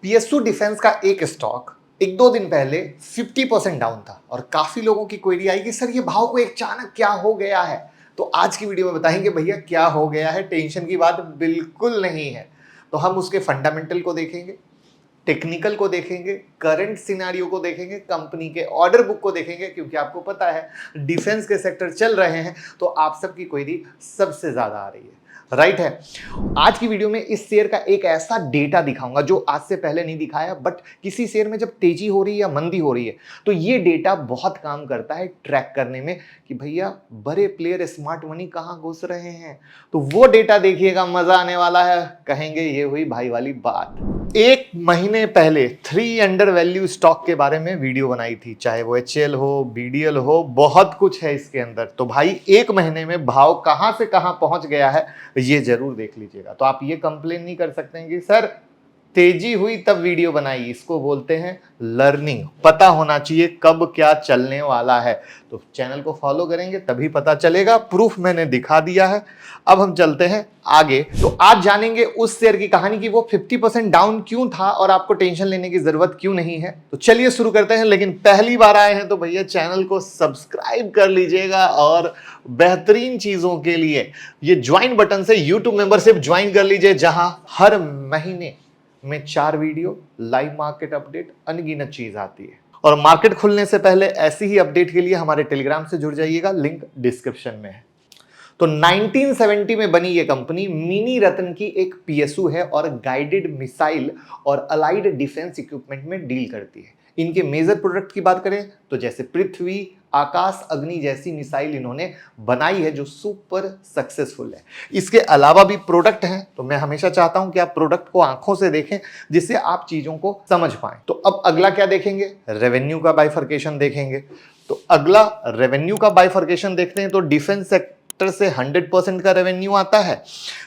PSU defence का एक stock एक दो दिन पहले 50% डाउन था और काफी लोगों की क्वेरी आई कि सर ये भाव को अचानक क्या हो गया है। तो आज की वीडियो में बताएंगे भैया क्या हो गया है। टेंशन की बात बिल्कुल नहीं है। तो हम उसके फंडामेंटल को देखेंगे, टेक्निकल को देखेंगे, करंट सिनेरियो को देखेंगे, कंपनी के ऑर्डर बुक को देखेंगे, क्योंकि आपको पता है डिफेंस के सेक्टर चल रहे हैं तो आप सबकी क्वेरी सबसे ज्यादा आ रही है, राइट है। आज की वीडियो में इस शेयर का एक ऐसा डेटा दिखाऊंगा जो आज से पहले नहीं दिखाया, बट किसी शेयर में जब तेजी हो रही है या मंदी हो रही है तो ये डेटा बहुत काम करता है ट्रैक करने में कि भैया बड़े प्लेयर स्मार्ट मनी कहां घुस रहे हैं। तो वो डेटा देखिएगा, मजा आने वाला है। कहेंगे ये हुई भाई वाली बात। एक महीने पहले 3 अंडर वैल्यू स्टॉक के बारे में वीडियो बनाई थी, चाहे वो HCL हो, BDL हो, बहुत कुछ है इसके अंदर। तो भाई एक महीने में भाव कहां से कहां पहुंच गया है ये जरूर देख लीजिएगा। तो आप ये कंप्लेन नहीं कर सकते हैं कि सर तेजी हुई तब वीडियो बनाई। इसको बोलते हैं लर्निंग। पता होना चाहिए कब क्या चलने वाला है। तो चैनल को फॉलो करेंगे तभी पता चलेगा। प्रूफ मैंने दिखा दिया है। अब हम चलते हैं आगे। तो आज जानेंगे उस शेयर की कहानी कि वो 50% डाउन क्यों था और आपको टेंशन लेने की जरूरत क्यों नहीं है। तो चलिए शुरू करते हैं। लेकिन पहली बार आए हैं तो भैया चैनल को सब्सक्राइब कर लीजिएगा और बेहतरीन चीजों के लिए ये ज्वाइन बटन से YouTube मेंबरशिप ज्वाइन कर लीजिए, जहां हर महीने में 4 वीडियो, लाइव मार्केट अपडेट, अनगिनत चीज आती है। और मार्केट खुलने से पहले ऐसी ही अपडेट के लिए हमारे टेलीग्राम से जुड़ जाइएगा, लिंक डिस्क्रिप्शन में है। तो 1970 में बनी ये कंपनी मिनी रत्न की एक पीएसयू है और गाइडेड मिसाइल और अलाइड डिफेंस इक्विपमेंट में डील करती है। इनके मेजर प्रोडक्ट की बात करें तो जैसे पृथ्वी, आकाश, अग्नि जैसी मिसाइल इन्होंने बनाई है जो सुपर सक्सेसफुल है। इसके अलावा भी प्रोडक्ट हैं। तो मैं हमेशा चाहता हूं कि आप प्रोडक्ट को आंखों से देखें जिससे आप चीजों को समझ पाएं। तो अब अगला क्या देखेंगे? रेवेन्यू का बाइफर्केशन देखेंगे। तो अगला रेवेन्यू का बाइफर्केशन देखते हैं तो डिफेंस सेक्टर से 100% का रेवेन्यू आता है,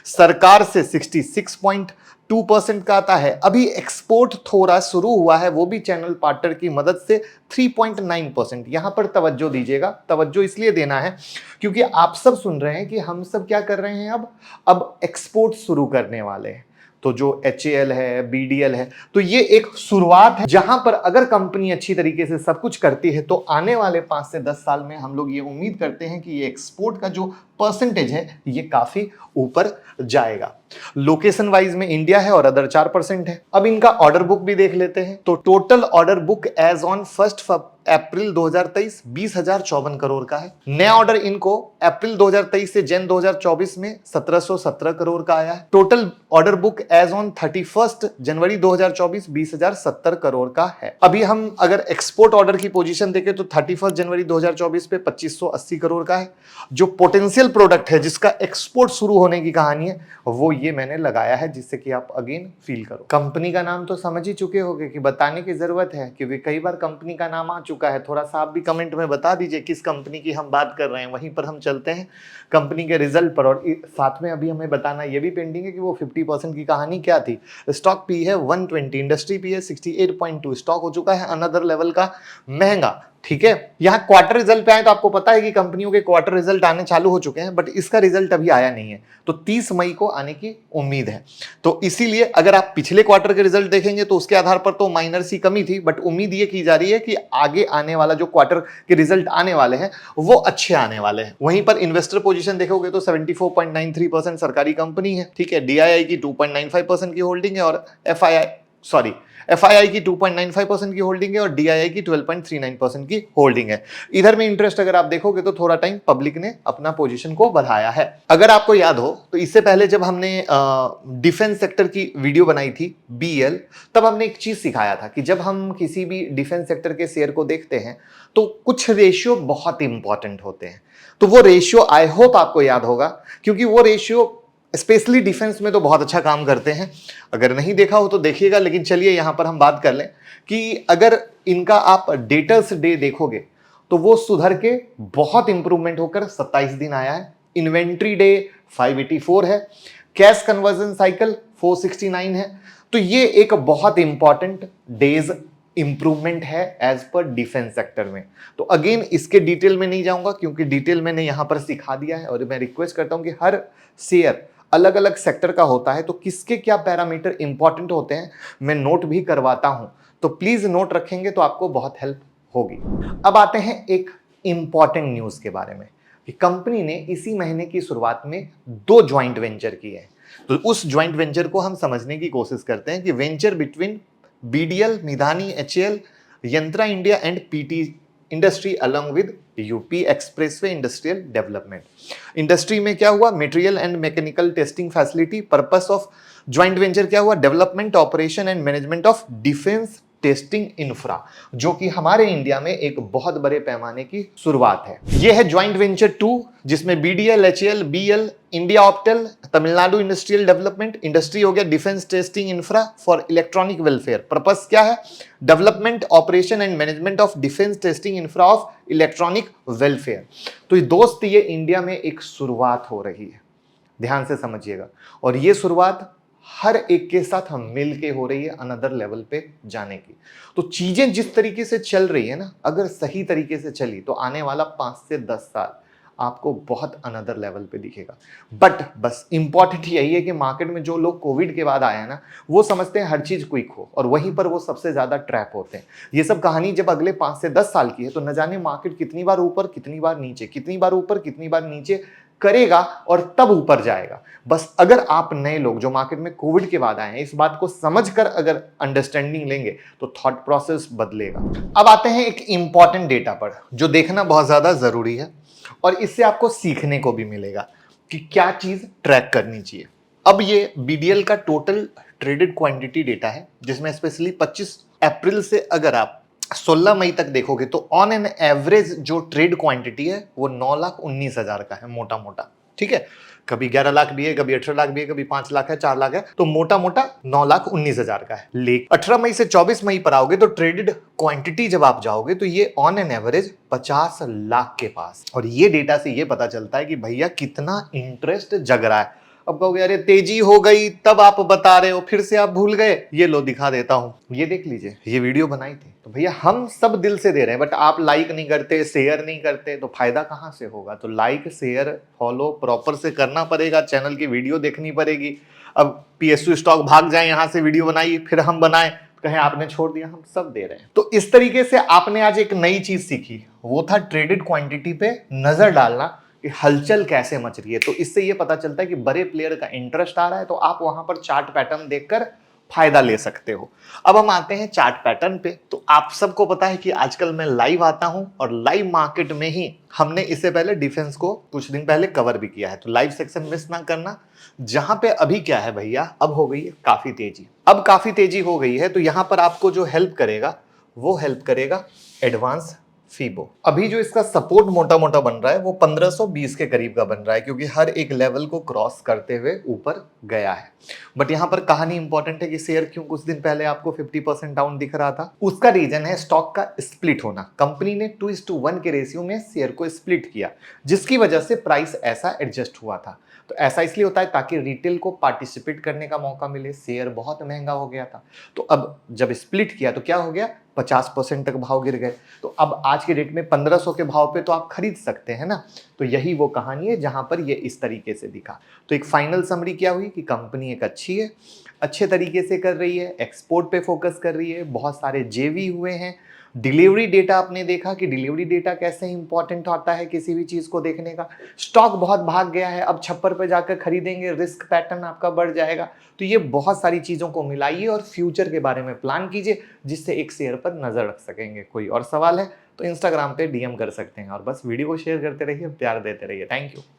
सरकार से 66.2% का आता है। अभी एक्सपोर्ट थोड़ा शुरू हुआ है, वो भी चैनल पार्टनर की मदद से 3.9%। यहां पर तवज्जो दीजिएगा। तवज्जो इसलिए देना है क्योंकि आप सब सुन रहे हैं कि हम सब क्या कर रहे हैं, अब एक्सपोर्ट शुरू करने वाले हैं। तो जो HCL है, BDL है, तो ये एक शुरुआत है जहां पर अगर कंपनी अच्छी तरीके से सब कुछ करती है तो आने वाले 5 से 10 साल में हम लोग ये उम्मीद करते हैं कि ये एक्सपोर्ट का जो परसेंटेज है ये काफी ऊपर जाएगा। लोकेशन वाइज में इंडिया है और अदर 4% है। अब इनका ऑर्डर बुक भी देख लेते हैं। तो total order book as on 1 April 2023 20,054 crore का है। नया ऑर्डर इनको अप्रैल 2023 से जन 2024 में 1717 करोड़ का आया है। Total order book as on 31 January 2024 20,070 crore का है। अभी हम अगर एक्सपोर्ट ऑर्डर की पोजीशन देखें तो 31 जनवरी 2024 पे 2580 करोड़ का है। जो पोटेंशियल प्रोडक्ट है जिसका एक्सपोर्ट शुरू होने की कहानी है वो ये मैंने लगाया है, जिससे कि आप अगेन फील करो। कंपनी का नाम तो समझ ही चुके होंगे कि बताने की जरूरत है, क्योंकि कई बार कंपनी का नाम आ चुका है। थोड़ा सा आप भी कमेंट में बता दीजिए किस कंपनी की हम बात कर रहे हैं। वहीं पर हम चलते हैं कंपनी के रिजल्ट पर। और साथ में अभी हमें बताना ये भी पेंडिंग है कि वो 50% की कहानी क्या थी। स्टॉक पी है 120, इंडस्ट्री पी है 68.2। स्टॉक हो चुका है अनदर लेवल का महंगा। ठीक है, यहां क्वार्टर रिजल्ट पे आए तो आपको पता है कि कंपनियों के क्वार्टर रिजल्ट आने चालू हो चुके हैं, बट इसका रिजल्ट अभी आया नहीं है। तो 30 मई को आने की उम्मीद है। तो इसीलिए अगर आप पिछले क्वार्टर के रिजल्ट देखेंगे तो उसके आधार पर तो माइनर सी कमी थी, बट उम्मीद ये की जा रही है कि आगे आने वाला जो क्वार्टर के रिजल्ट आने वाले हैं वो अच्छे आने वाले हैं। वहीं पर इन्वेस्टर पोजीशन देखोगे तो 74.93% सरकारी कंपनी है। ठीक है, DII की 2.95% की होल्डिंग है और FII की 2.95% की होल्डिंग है और DII की 12.39% की होल्डिंग है। इधर में इंटरेस्ट अगर आप देखोगे तो थोड़ा टाइम पब्लिक ने अपना पोजीशन को बढ़ाया है। अगर आपको याद हो तो इससे पहले जब हमने डिफेंस सेक्टर की वीडियो बनाई थी BL, तब हमने एक चीज सिखाया था कि जब हम किसी भी डिफेंस सेक्टर के शेयर को देखते हैं तो कुछ रेशियो बहुत इंपॉर्टेंट होते हैं। तो वो रेशियो आई होप आपको याद होगा, क्योंकि वो रेशियो स्पेशली डिफेंस में तो बहुत अच्छा काम करते हैं। अगर नहीं देखा हो तो देखिएगा। लेकिन चलिए यहां पर हम बात कर लें कि अगर इनका आप डेटर्स डे देखोगे तो वो सुधर के बहुत इंप्रूवमेंट होकर 27 दिन आया है। इन्वेंट्री डे 584 है। कैश कन्वर्जन साइकिल 469 है। तो ये एक बहुत इंपॉर्टेंट डेज इंप्रूवमेंट है एज पर डिफेंस सेक्टर में। तो अगेन इसके डिटेल में नहीं जाऊंगा क्योंकि डिटेल मैंने यहां पर सिखा दिया है। और मैं रिक्वेस्ट करता हूं कि हर शेयर अलग अलग सेक्टर का होता है, तो किसके क्या पैरामीटर इंपॉर्टेंट होते हैं मैं नोट भी करवाता हूं, तो प्लीज नोट रखेंगे तो आपको बहुत हेल्प होगी। अब आते हैं एक इंपॉर्टेंट न्यूज के बारे में कि कंपनी ने इसी महीने की शुरुआत में 2 ज्वाइंट वेंचर किए हैं। तो उस ज्वाइंट वेंचर को हम समझने की कोशिश करते हैं कि venture between BDL, Midhani, HAL, Yantra India and PT industry along with UP expressway industrial development. Industry में क्या हुआ, material and mechanical testing facility. Purpose of joint venture क्या हुआ, development, operation and management of defence testing infra, जो कि हमारे India में एक बहुत बड़े पैमाने की शुरुआत है। यह है ज्वाइंट वेंचर 2, जिसमें BDL, HAL, BL, India Optel, Tamil Nadu industrial development, industry हो गया defence testing infra for electronic welfare. Purpose क्या है, development, operation and management of defence testing infra of electronic welfare. तो ये दोस्त, ये इंडिया में एक शुरुआत हो रही है, ध्यान से समझिएगा। और ये शुरुआत हर एक के साथ हम मिल के हो रही है अनदर लेवल पे जाने की। तो चीजें जिस तरीके से चल रही है ना, अगर सही तरीके से चली तो आने वाला 5 से 10 साल आपको बहुत अनदर लेवल पे दिखेगा। बट बस इंपॉर्टेंट यही है कि मार्केट में जो लोग कोविड के बाद आए हैं ना, वो समझते हैं हर चीज क्विक हो, और वहीं पर वो सबसे ज्यादा ट्रैप होते हैं। ये सब कहानी जब अगले 5 से 10 साल की है तो न जाने मार्केट कितनी बार ऊपर, कितनी बार नीचे, कितनी बार ऊपर, कितनी बार नीचे करेगा और तब ऊपर जाएगा। बस अगर आप नए लोग जो मार्केट में कोविड के बाद आए हैं, इस बात को समझकर अगर अंडरस्टैंडिंग लेंगे तो थॉट प्रोसेस बदलेगा। अब आते हैं एक इंपॉर्टेंट डेटा पर, जो देखना बहुत ज्यादा जरूरी है और इससे आपको सीखने को भी मिलेगा कि क्या चीज ट्रैक करनी चाहिए। अब ये बीडीएल का टोटल ट्रेडेड क्वांटिटी डेटा है, जिसमें स्पेशली 25 अप्रैल से अगर आप 16 मई तक देखोगे तो ऑन एन एवरेज जो ट्रेड क्वांटिटी है वो 9,19,000 का है, मोटा मोटा। ठीक है, कभी 11 लाख भी है, कभी 18 लाख भी है, कभी 5 लाख है, 4 लाख है, तो मोटा मोटा 9,19,000 का है। लेकिन 18 मई से 24 मई पर आओगे तो ट्रेडेड क्वांटिटी जब आप जाओगे तो ये ऑन एन एवरेज 50 लाख के पास। और ये डेटा से ये पता चलता है कि भैया कितना इंटरेस्ट जग रहा है। अब कहोगे अरे तेजी हो गई तब आप बता रहे हो, फिर से आप भूल गए। ये लो दिखा देता हूं, ये देख लीजिए, ये वीडियो बनाई थी तो भैया हम सब दिल से दे रहे हैं, बट आप लाइक नहीं करते, शेयर नहीं करते, तो फायदा कहां से होगा। तो लाइक, शेयर, फॉलो प्रॉपर से करना पड़ेगा, चैनल की वीडियो देखनी पड़ेगी। अब पीएसयू स्टॉक भाग जाए यहां से वीडियो बनाई फिर हम बनाए, कहें आपने छोड़ दिया, हम सब दे रहे हैं। तो इस तरीके से आपने आज एक नई चीज सीखी, वो था ट्रेडेड क्वांटिटी पे नजर डालना कि हलचल कैसे मच रही है। तो इससे ये पता चलता है कि बड़े प्लेयर का इंटरेस्ट आ रहा है, तो आप वहां पर चार्ट पैटर्न देखकर फायदा ले सकते हो। अब हम आते हैं चार्ट पैटर्न पे। तो आप सबको पता है कि आजकल मैं लाइव आता हूं और लाइव मार्केट में ही हमने इससे पहले डिफेंस को कुछ दिन पहले कवर भी किया है, तो लाइव सेक्शन मिस ना करना। जहां पे अभी क्या है भैया, अब हो गई है काफी तेजी, अब काफी तेजी हो गई है, तो यहां पर आपको जो हेल्प करेगा वो हेल्प करेगा एडवांस फीबो। अभी जो इसका सपोर्ट मोटा मोटा बन रहा है वो 1520 के करीब का बन रहा है, क्योंकि हर एक लेवल को क्रॉस करते हुए ऊपर गया है। बट यहां पर कहानी इंपॉर्टेंट है कि शेयर क्यों कुछ दिन पहले आपको 50% डाउन दिख रहा था। उसका रीजन है स्टॉक का स्प्लिट होना। कंपनी ने 2:1 के रेशियो में शेयर को स्प्लिट किया, जिसकी वजह से प्राइस ऐसा एडजस्ट हुआ था। तो ऐसा इसलिए होता है ताकि रिटेल को पार्टिसिपेट करने का मौका मिले। शेयर बहुत महंगा हो गया था, तो अब जब स्प्लिट किया तो क्या हो गया, 50% तक भाव गिर गए। तो अब आज के डेट में 1500 के भाव पे तो आप खरीद सकते हैं ना। तो यही वो कहानी है जहां पर ये इस तरीके से दिखा। तो एक फाइनल समरी क्या हुई कि कंपनी एक अच्छी है, अच्छे तरीके से कर रही है, एक्सपोर्ट पे फोकस कर रही है, बहुत सारे जेवी हुए हैं। डिलीवरी डेटा आपने देखा कि डिलीवरी डेटा कैसे इंपॉर्टेंट होता है किसी भी चीज को देखने का। स्टॉक बहुत भाग गया है, अब छप्पर पे जाकर खरीदेंगे, रिस्क पैटर्न आपका बढ़ जाएगा। तो ये बहुत सारी चीजों को मिलाइए और फ्यूचर के बारे में प्लान कीजिए, जिससे एक शेयर पर नजर रख सकेंगे। कोई और सवाल है तो इंस्टाग्राम पे डीएम कर सकते हैं, और बस वीडियो को शेयर करते रहिए, प्यार देते रहिए। Thank you.